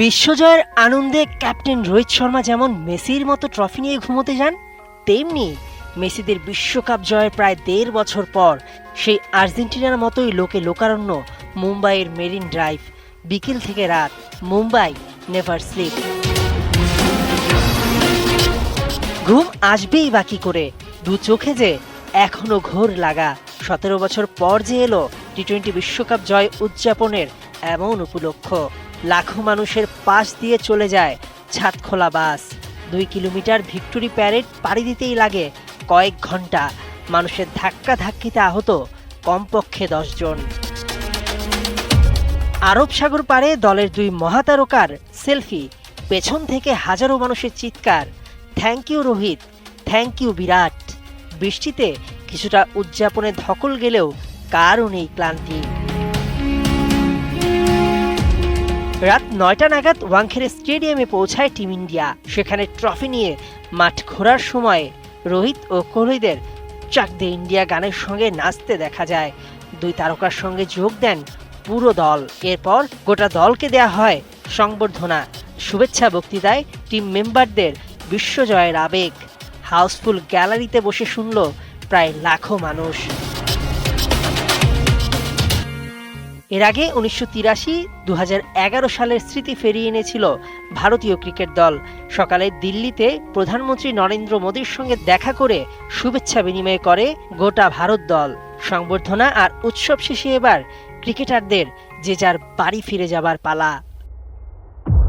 বিশ্বজয়ের আনন্দে ক্যাপ্টেন রোহিত শর্মা যেমন মেসির মতো ট্রফি নিয়ে ঘুমোতে যান, তেমনি মেসিদের বিশ্বকাপ জয়ের প্রায় ১.৫ বছর পর সেই আর্জেন্টিনার মতোই লোকে লোকারণ্য মুম্বাইয়ের মেরিন ড্রাইভ। বিকেল থেকে রাত, মুম্বাই নেভার স্লিপ। ঘুম আসবেই বাকি করে, দু চোখে যে এখনো ঘোর লাগা। ১৭ বছর পর যে এলো টি-20 বিশ্বকাপ জয় উদযাপনের এমন উপলক্ষ। লাখো মানুষের পাশ দিয়ে চলে যায় ছাদখোলা বাস। ২ কিলোমিটার ভিক্টোরি প্যারেড পাড়ি দিতেই লাগে কয়েক ঘন্টা। মানুষের ধাক্কাধাক্কিতে আহত কমপক্ষে ১০ জন। আরব সাগর পাড়ে দলের ২ মহাতারকার সেলফি, পেছন থেকে হাজারো মানুষের চিৎকার, thank you Rohit, thank you Virat. বৃষ্টিতে কিছুটা উদযাপনে ধকল গেলেও কারও নেই ক্লান্তি। রাত ৯টা নাগাদ ওয়াংখেড়ে স্টেডিয়ামে পৌঁছায় টিম ইন্ডিয়া। সেখানে ট্রফি নিয়ে মাঠ ঘোরার সময় রোহিত ও কোহলিদের চাক দে ইন্ডিয়া গানের সঙ্গে নাচতে দেখা যায়। ২ তারকার সঙ্গে যোগ দেন পুরো দল। এরপর গোটা দলকে দেয়া হয় সংবর্ধনা। শুভেচ্ছা বক্তৃতায় টিম মেম্বারদের বিশ্বজয়ের আবেগ। হাউসফুল গ্যালারিতে বসে শুনল প্রায় লাখো মানুষ। এর আগে ১৯৮৩, ২০১১ সালের স্মৃতি ফিরিয়ে এনেছিল ভারতীয় ক্রিকেট দল। সকালে দিল্লিতে প্রধানমন্ত্রী নরেন্দ্র মোদীর সঙ্গে দেখা করে শুভেচ্ছা বিনিময় করে গোটা ভারত দল। সংবর্ধনা আর উৎসব শেষে এবার ক্রিকেটারদের যে যার বাড়ি ফিরে যাবার পালা।